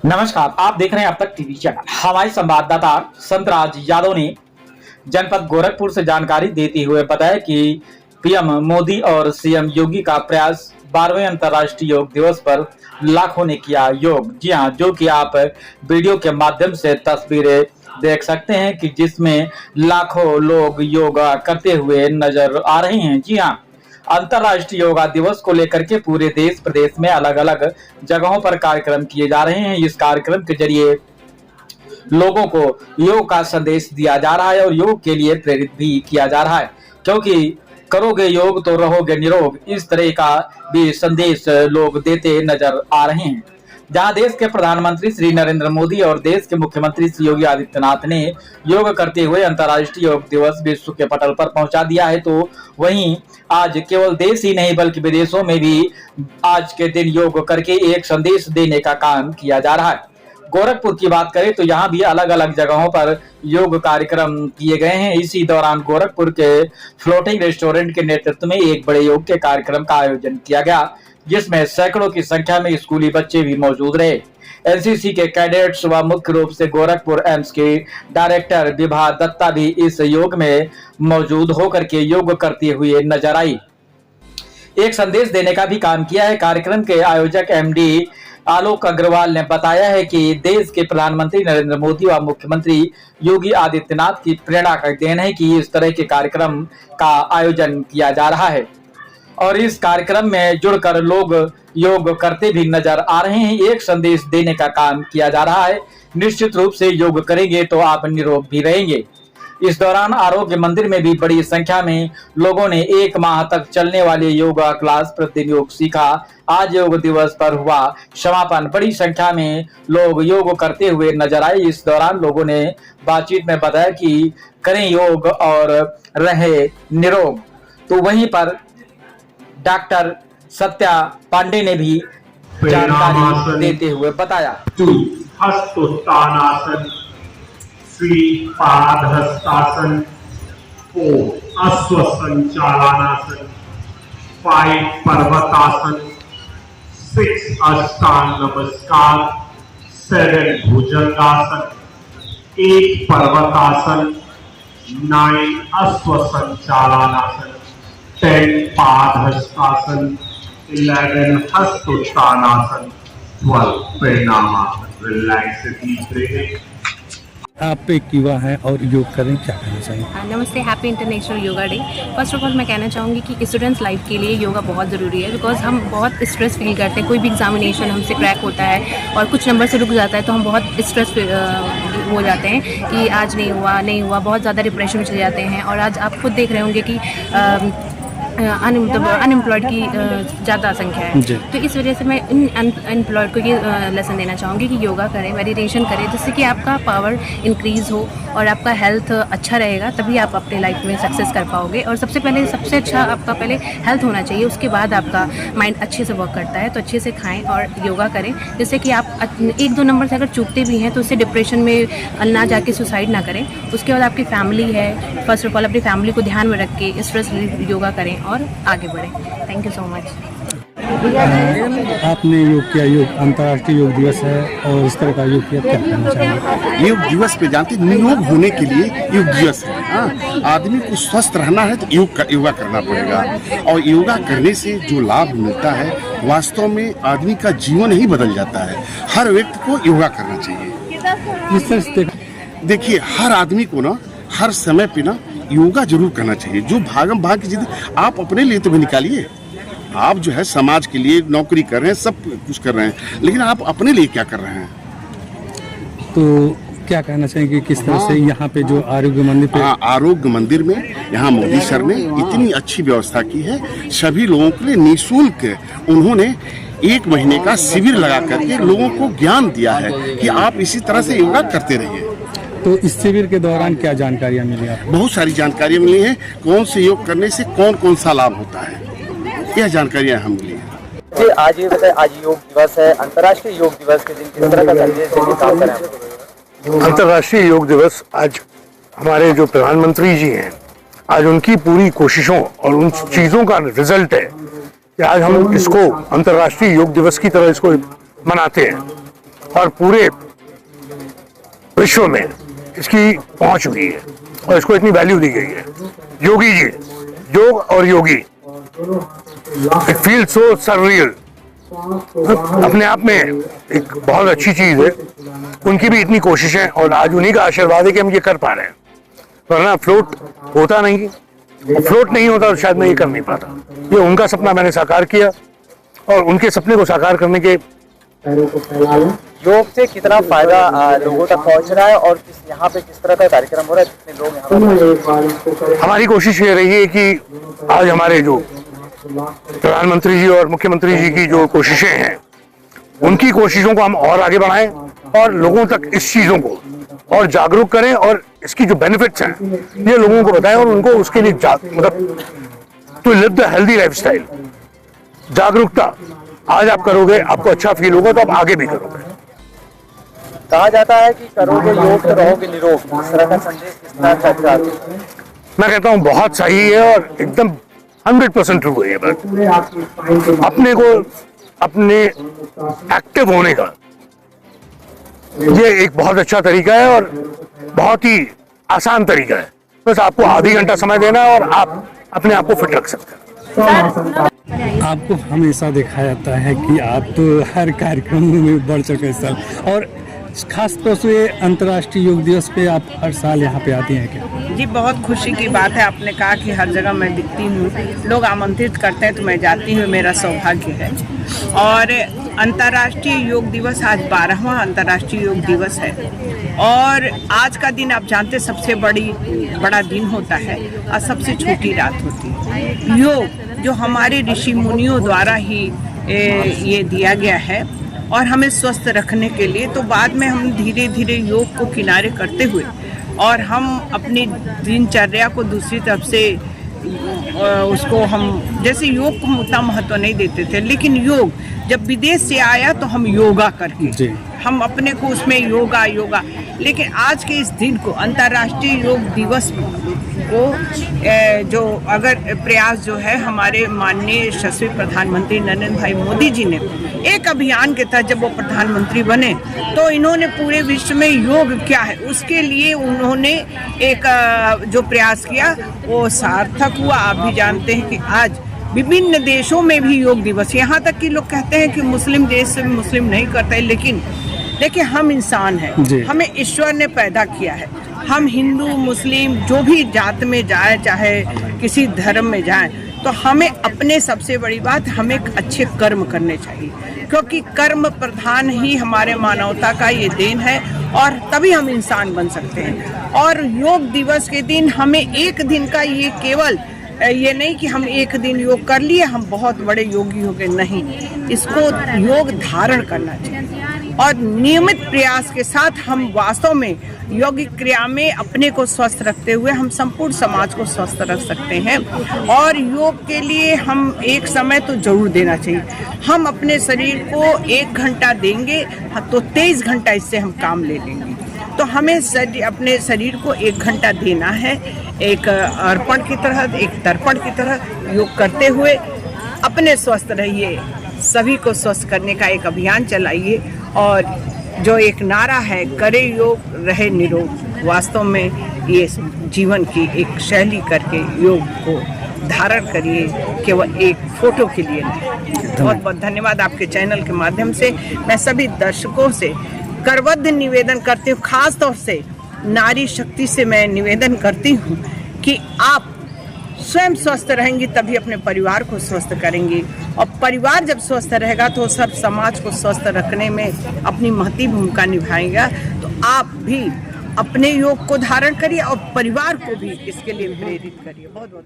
नमस्कार, आप देख रहे हैं अब तक टीवी चैनल। हमारे संवाददाता संतराज यादव ने जनपद गोरखपुर से जानकारी देते हुए बताया कि पीएम मोदी और सीएम योगी का प्रयास 12वें अंतर्राष्ट्रीय योग दिवस पर लाखों ने किया योग। जी हां, जो कि आप वीडियो के माध्यम से तस्वीरें देख सकते हैं कि जिसमें लाखों लोग योगा करते हुए नजर आ रहे हैं। जी हां, अंतर्राष्ट्रीय योगा दिवस को लेकर के पूरे देश प्रदेश में अलग अलग जगहों पर कार्यक्रम किए जा रहे हैं। इस कार्यक्रम के जरिए लोगों को योग का संदेश दिया जा रहा है और योग के लिए प्रेरित भी किया जा रहा है, क्योंकि करोगे योग तो रहोगे निरोग, इस तरह का भी संदेश लोग देते नजर आ रहे हैं। जहां देश के प्रधानमंत्री श्री नरेंद्र मोदी और देश के मुख्यमंत्री श्री योगी आदित्यनाथ ने योग करते हुए अंतर्राष्ट्रीय योग दिवस विश्व के पटल पर पहुंचा दिया है, तो वहीं आज केवल देश ही नहीं बल्कि विदेशों में भी आज के दिन योग करके एक संदेश देने का काम किया जा रहा है। गोरखपुर की बात करें तो यहाँ भी अलग अलग जगहों पर योग कार्यक्रम किए गए हैं। इसी दौरान गोरखपुर के फ्लोटिंग रेस्टोरेंट के नेतृत्व में एक बड़े योग के कार्यक्रम का आयोजन किया गया, जिसमें सैकड़ों की संख्या में स्कूली बच्चे भी मौजूद रहे। एनसीसी के कैडेट्स व मुख्य रूप से गोरखपुर एम्स के डायरेक्टर विभा दत्ता भी इस योग में मौजूद होकर के योग करते हुए नजर आई, एक संदेश देने का भी काम किया है। कार्यक्रम के आयोजक एमडी आलोक अग्रवाल ने बताया है कि देश के प्रधानमंत्री नरेंद्र मोदी व मुख्यमंत्री योगी आदित्यनाथ की प्रेरणा का देन है कि इस तरह के कार्यक्रम का आयोजन किया जा रहा है और इस कार्यक्रम में जुड़कर लोग योग करते भी नजर आ रहे हैं। एक संदेश देने का काम किया जा रहा है। निश्चित रूप से योग करेंगे तो आप निरोग भी रहेंगे। इस दौरान आरोग्य मंदिर में भी बड़ी संख्या में लोगों ने 1 माह तक चलने वाले योगा क्लास प्रतिदिन योग सीखा। आज योग दिवस पर हुआ समापन। बड़ी संख्या में लोग योग करते हुए नजर आए। इस दौरान लोगों ने बातचीत में बताया कि करें योग और रहे निरोग। तो वहीं पर डॉक्टर सत्या पांडे ने भी जानकारी देते हुए बताया। हस्तोत्थानासन, श्रीपाद हस्तासन, अश्व संचालनासन, 5 पर्वतासन, 6 अष्टांग नमस्कार, 7 भुजंगासन, 8 पर्वतासन, 9 अश्व संचालनासन, 10 पाद हस्तासन, 11 हस्तोत्थानासन, 12 प्रणामासन। Relax deep breathing. आप एक युवा हैं और योग करें, क्या कहना चाहिए? नमस्ते, happy international yoga day. First of all मैं कहना चाहूँगी कि स्टूडेंट्स लाइफ के लिए योगा बहुत ज़रूरी है, बिकॉज हम बहुत स्ट्रेस फील करते हैं। कोई भी एग्जामिनेशन हमसे क्रैक होता है और कुछ नंबर से रुक जाता है तो हम बहुत स्ट्रेस हो जाते हैं कि आज नहीं हुआ, बहुत ज़्यादा डिप्रेशन में चले जाते हैं। और आज आप खुद देख रहे होंगे कि अनएम्प्लॉयड की ज़्यादा संख्या है, तो इस वजह से मैं इन अनएम्प्लॉयड को ये लेसन देना चाहूँगी कि योगा करें, मेडिटेशन करें, जिससे कि आपका पावर इंक्रीज़ हो और आपका हेल्थ अच्छा रहेगा। तभी आप अपने लाइफ में सक्सेस कर पाओगे। और सबसे अच्छा आपका पहले हेल्थ होना चाहिए, उसके बाद आपका माइंड अच्छे से वर्क करता है। तो अच्छे से खाएँ और योगा करें, जिससे कि आप 1-2 नंबर से अगर चूकते भी हैं तो उससे डिप्रेशन में ना जाके सुसाइड ना करें। उसके बाद आपकी फैमिली है, फर्स्ट ऑफ ऑल अपनी फैमिली को ध्यान में रख के स्ट्रेस योगा करें और आगे बढ़ें। Thank you so much. आपने योग किया, योग अंतर्राष्ट्रीय योग दिवस है और इस तरह का योग किया, क्या कहना चाहिए? योग दिवस पे जानते निरोग होने के लिए योग दिवस है। हाँ, आदमी को स्वस्थ रहना है तो योगा करना पड़ेगा और योगा करने से जो लाभ मिलता है वास्तव में आदमी का जीवन ही बदल जाता है। हर व्यक्ति को योगा करना चाहिए। देखिए, हर आदमी को ना हर समय पे ना योगा जरूर करना चाहिए। जो भागम भाग की जिंदगी आप अपने लिए तो भी निकालिए। आप जो है समाज के लिए नौकरी कर रहे हैं, सब कुछ कर रहे हैं, लेकिन आप अपने लिए क्या कर रहे हैं? तो क्या कहना चाहेंगे किस तरह से यहाँ पे जो आरोग्य मंदिर पे आरोग्य मंदिर में यहाँ मोदी सर ने इतनी अच्छी व्यवस्था की है। सभी लोगों के लिए निःशुल्क उन्होंने 1 महीने का शिविर लगा करके लोगों को ज्ञान दिया है कि आप इसी तरह से योगा करते रहिए। तो इस शिविर के दौरान क्या जानकारियाँ मिली आपको? बहुत सारी जानकारियाँ मिली हैं। कौन से योग करने से कौन सा लाभ होता है, यह जानकारियाँ हम मिली हैं। आज ये बताए, आज योग दिवस है, अंतर्राष्ट्रीय योग दिवस के दिन किस तरह का संदेश देने का काम करें? अंतर्राष्ट्रीय योग दिवस आज हमारे जो प्रधानमंत्री जी हैं, आज उनकी पूरी कोशिशों और उन चीज़ों का रिजल्ट है कि आज हम इसको अंतर्राष्ट्रीय योग दिवस की तरह इसको मनाते हैं। और पूरे विश्व में इसकी पहुंच हुई है और इसको इतनी वैल्यू दी गई है। योगी जी, योग और योगी, इट फील सो सररियल, अपने आप में एक बहुत अच्छी चीज है। उनकी भी इतनी कोशिशें और आज उन्हीं का आशीर्वाद है कि हम ये कर पा रहे हैं, वरना फ्लोट होता नहीं, फ्लोट नहीं होता तो शायद मैं ये कर नहीं पाता। ये उनका सपना मैंने साकार किया और उनके सपने को साकार करने के योग से कितना फायदा लोगों तक पहुंच रहा है और यहाँ पे किस तरह का कार्यक्रम हो रहा है, कितने लोग यहाँ पर? हमारी कोशिश ये रही है कि आज हमारे जो प्रधानमंत्री जी और मुख्यमंत्री जी की जो कोशिशें हैं, उनकी कोशिशों को हम और आगे बढ़ाएं और लोगों तक इस चीजों को और जागरूक करें और इसकी जो बेनिफिट्स हैं ये लोगों को बताएं और उनको उसके लिए मतलब to live the healthy lifestyle, जागरूकता आज आप करोगे, आपको अच्छा फील होगा तो आप आगे भी करोगे। कहा जाता है कि करोगे योग तो रहोगे निरोग, इस तरह का संदेश किस तरह का चाहते हैं? मैं कहता हूँ बहुत सही है और एकदम 100% ट्रू है ये बात। अपने को अपने एक्टिव होने का ये एक बहुत अच्छा तरीका है और बहुत ही आसान तरीका है। बस आपको आधी घंटा समय देना है और आप अपने आप को फिट रख सकते हैं। आपको हमेशा देखा जाता है कि आप तो हर कार्यक्रम में बढ़ चढ़ हिस्सा, और खास तौर से अंतर्राष्ट्रीय योग दिवस पे आप हर साल यहाँ पे आती हैं क्या? जी, बहुत खुशी की बात है। आपने कहा कि हर जगह मैं दिखती हूँ, लोग आमंत्रित करते हैं तो मैं जाती हूँ, मेरा सौभाग्य है। और अंतर्राष्ट्रीय योग दिवस आज 12वां अंतर्राष्ट्रीय योग दिवस है और आज का दिन आप जानते सबसे बड़ा दिन होता है और सबसे छोटी रात होती है। योग जो हमारे ऋषि मुनियों द्वारा ही ये दिया गया है और हमें स्वस्थ रखने के लिए, तो बाद में हम धीरे धीरे योग को किनारे करते हुए और हम अपनी दिनचर्या को दूसरी तरफ से उसको हम, जैसे योग को हम उतना महत्व नहीं देते थे, लेकिन योग जब विदेश से आया तो हम योगा करके हम अपने को उसमें योगा, लेकिन आज के इस दिन को अंतर्राष्ट्रीय योग दिवस को जो अगर प्रयास जो है हमारे माननीय यशस्वी प्रधानमंत्री नरेंद्र भाई मोदी जी ने एक अभियान के तहत जब वो प्रधानमंत्री बने तो इन्होंने पूरे विश्व में योग क्या है उसके लिए उन्होंने एक जो प्रयास किया वो सार्थक हुआ। आप भी जानते हैं कि आज विभिन्न देशों में भी योग दिवस, यहाँ तक कि लोग कहते हैं कि मुस्लिम देश से मुस्लिम नहीं करते, लेकिन देखिए हम इंसान हैं, हमें ईश्वर ने पैदा किया है। हम हिंदू मुस्लिम जो भी जात में जाए, चाहे किसी धर्म में जाए, तो हमें अपने सबसे बड़ी बात हमें अच्छे कर्म करने चाहिए, क्योंकि कर्म प्रधान ही हमारे मानवता का ये देन है और तभी हम इंसान बन सकते हैं। और योग दिवस के दिन हमें एक दिन का ये केवल ये नहीं कि हम एक दिन योग कर लिए हम बहुत बड़े योगी हो गए, नहीं, इसको योग धारण करना चाहिए और नियमित प्रयास के साथ हम वास्तव में यौगिक क्रिया में अपने को स्वस्थ रखते हुए हम संपूर्ण समाज को स्वस्थ रख सकते हैं। और योग के लिए हम एक समय तो जरूर देना चाहिए। हम अपने शरीर को 1 घंटा देंगे तो 23 घंटा इससे हम काम ले लेंगे। तो हमें अपने शरीर को 1 घंटा देना है, एक अर्पण की तरह, एक तर्पण की तरह योग करते हुए अपने स्वस्थ रहिए, सभी को स्वस्थ करने का एक अभियान चलाइए। और जो एक नारा है करे योग रहे निरोग, वास्तव में ये जीवन की एक शैली करके योग को धारण करिए, केवल एक फोटो के लिए नहीं। बहुत बहुत धन्यवाद। आपके चैनल के माध्यम से मैं सभी दर्शकों से करबद्ध निवेदन करती हूँ, खास तौर से नारी शक्ति से मैं निवेदन करती हूँ कि आप स्वयं स्वस्थ रहेंगी तभी अपने परिवार को स्वस्थ करेंगी, और परिवार जब स्वस्थ रहेगा तो सब समाज को स्वस्थ रखने में अपनी महती भूमिका निभाएगा। तो आप भी अपने योग को धारण करिए और परिवार को भी इसके लिए प्रेरित करिए। बहुत बहुत